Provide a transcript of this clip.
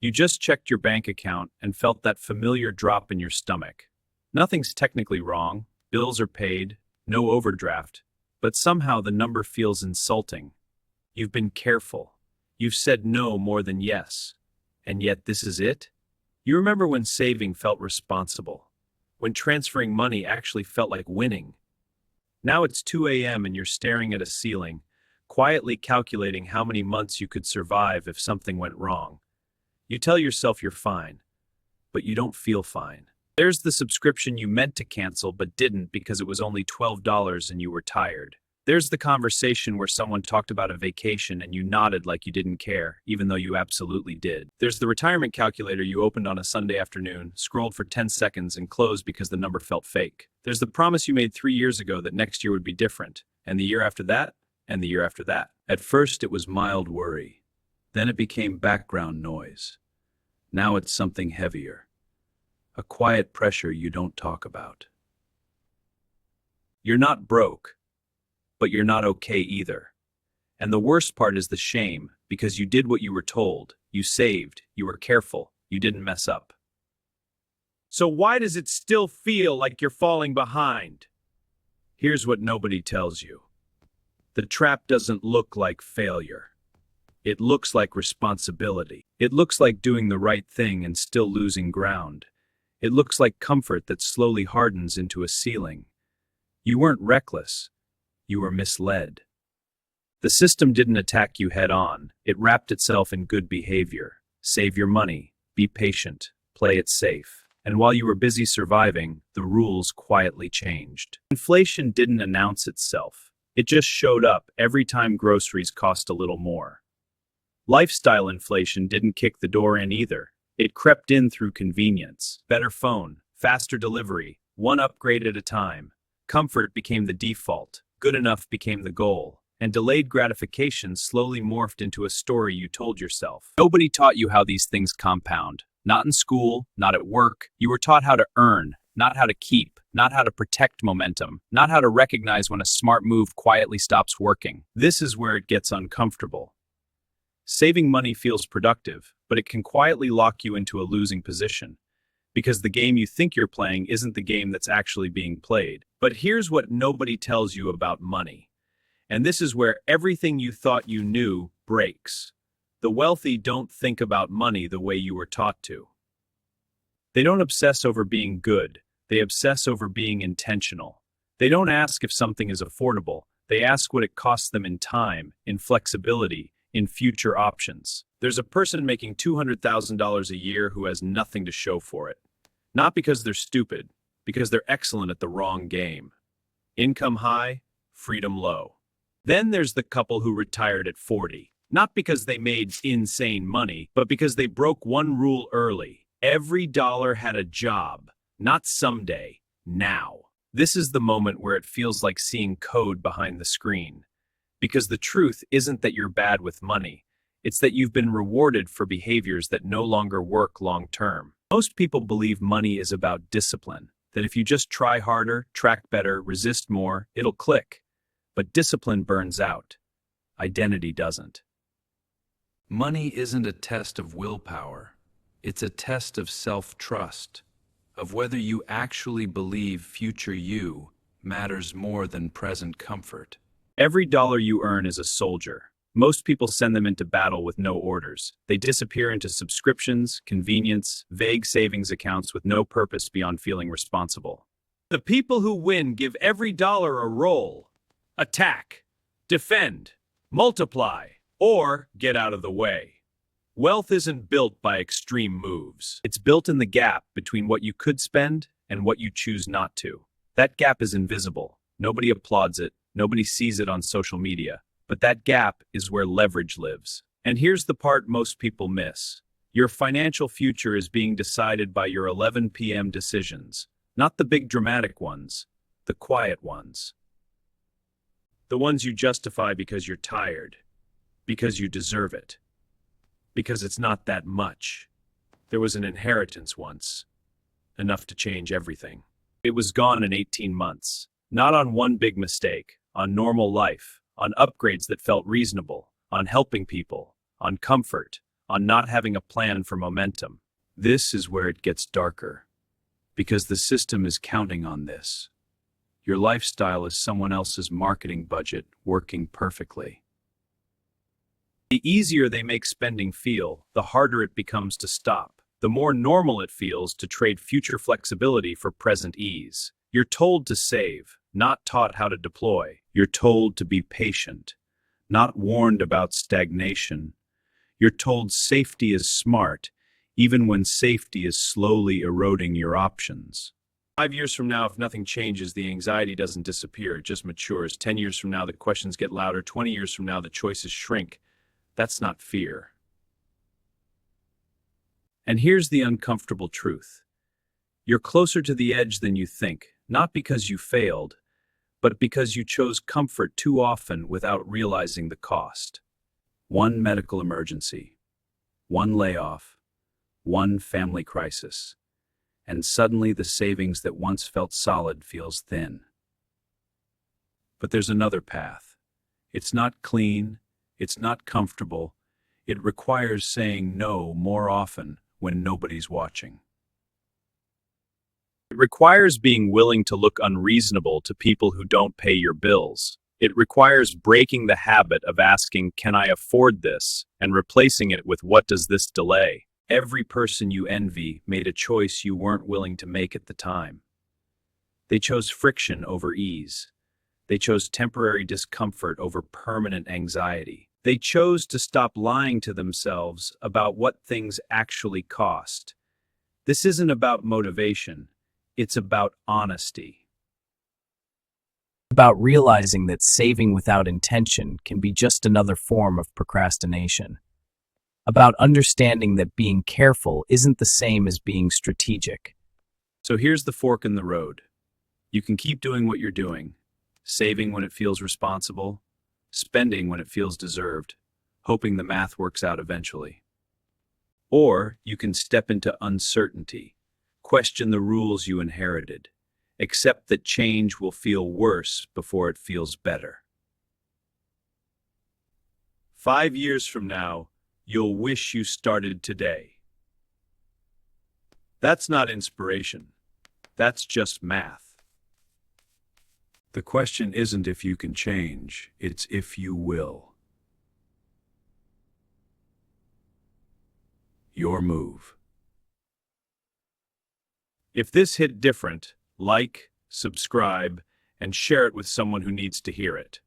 You just checked your bank account and felt that familiar drop in your stomach. Nothing's technically wrong, bills are paid, no overdraft, but somehow the number feels insulting. You've been careful. You've said no more than yes. And yet this is it? You remember when saving felt responsible, when transferring money actually felt like winning. Now it's 2 a.m. and you're staring at a ceiling, quietly calculating how many months you could survive if something went wrong. You tell yourself you're fine, but you don't feel fine. There's the subscription you meant to cancel but didn't because it was only $12 and you were tired. There's the conversation where someone talked about a vacation and you nodded like you didn't care, even though you absolutely did. There's the retirement calculator you opened on a Sunday afternoon, scrolled for 10 seconds, and closed because the number felt fake. There's the promise you made 3 years ago that next year would be different, and the year after that, and the year after that. At first it was mild worry. Then it became background noise. Now it's something heavier. A quiet pressure you don't talk about. You're not broke, but you're not okay either. And the worst part is the shame, because you did what you were told, you saved, you were careful, you didn't mess up. So why does it still feel like you're falling behind? Here's what nobody tells you. The trap doesn't look like failure. It looks like responsibility. It looks like doing the right thing and still losing ground. It looks like comfort that slowly hardens into a ceiling. You weren't reckless. You were misled. The system didn't attack you head on. It wrapped itself in good behavior. Save your money. Be patient. Play it safe. And while you were busy surviving, the rules quietly changed. Inflation didn't announce itself. It just showed up every time groceries cost a little more. Lifestyle inflation didn't kick the door in either. It crept in through convenience. Better phone, faster delivery, one upgrade at a time. Comfort became the default. Good enough became the goal, and delayed gratification slowly morphed into a story you told yourself. Nobody taught you how these things compound. Not in school, not at work. You were taught how to earn, not how to keep, not how to protect momentum, not how to recognize when a smart move quietly stops working. This is where it gets uncomfortable. Saving money feels productive, but it can quietly lock you into a losing position, because the game you think you're playing isn't the game that's actually being played. But here's what nobody tells you about money. And this is where everything you thought you knew breaks. The wealthy don't think about money the way you were taught to. They don't obsess over being good. They obsess over being intentional. They don't ask if something is affordable. They ask what it costs them in time, in flexibility, in future options. There's a person making $200,000 a year who has nothing to show for it. Not because they're stupid, because they're excellent at the wrong game. Income high, freedom low. Then there's the couple who retired at 40. Not because they made insane money, but because they broke one rule early. Every dollar had a job. Not someday, now. This is the moment where it feels like seeing code behind the screen. Because the truth isn't that you're bad with money. It's that you've been rewarded for behaviors that no longer work long term. Most people believe money is about discipline, that if you just try harder, track better, resist more, it'll click. But discipline burns out. Identity doesn't. Money isn't a test of willpower. It's a test of self-trust, of whether you actually believe future you matters more than present comfort. Every dollar you earn is a soldier. Most people send them into battle with no orders. They disappear into subscriptions, convenience, vague savings accounts with no purpose beyond feeling responsible. The people who win give every dollar a role. Attack, defend, multiply, or get out of the way. Wealth isn't built by extreme moves. It's built in the gap between what you could spend and what you choose not to. That gap is invisible. Nobody applauds it. Nobody sees it on social media. But that gap is where leverage lives. And here's the part most people miss. Your financial future is being decided by your 11 p.m. decisions. Not the big dramatic ones, the quiet ones. The ones you justify because you're tired, because you deserve it, because it's not that much. There was an inheritance once, enough to change everything. It was gone in 18 months, not on one big mistake, on normal life, on upgrades that felt reasonable, on helping people, on comfort, on not having a plan for momentum. This is where it gets darker, because the system is counting on this. Your lifestyle is someone else's marketing budget working perfectly. The easier they make spending feel, the harder it becomes to stop. The more normal it feels to trade future flexibility for present ease. You're told to save, not taught how to deploy. You're told to be patient, not warned about stagnation. You're told safety is smart, even when safety is slowly eroding your options. 5 years from now, if nothing changes, the anxiety doesn't disappear, it just matures. 10 years from now, the questions get louder. 20 years from now, the choices shrink. That's not fear. And here's the uncomfortable truth. You're closer to the edge than you think, not because you failed, but because you chose comfort too often without realizing the cost. One medical emergency, one layoff, one family crisis, and suddenly the savings that once felt solid feels thin. But there's another path. It's not clean, it's not comfortable. It requires saying no more often when nobody's watching. It requires being willing to look unreasonable to people who don't pay your bills. It requires breaking the habit of asking, "Can I afford this?" and replacing it with, "What does this delay?" Every person you envy made a choice you weren't willing to make at the time. They chose friction over ease. They chose temporary discomfort over permanent anxiety. They chose to stop lying to themselves about what things actually cost. This isn't about motivation. It's about honesty. About realizing that saving without intention can be just another form of procrastination. About understanding that being careful isn't the same as being strategic. So here's the fork in the road. You can keep doing what you're doing, saving when it feels responsible, spending when it feels deserved, hoping the math works out eventually. Or you can step into uncertainty, question the rules you inherited, accept that change will feel worse before it feels better. 5 years from now, you'll wish you started today. That's not inspiration. That's just math. The question isn't if you can change, it's if you will. Your move. If this hit different, like, subscribe, and share it with someone who needs to hear it.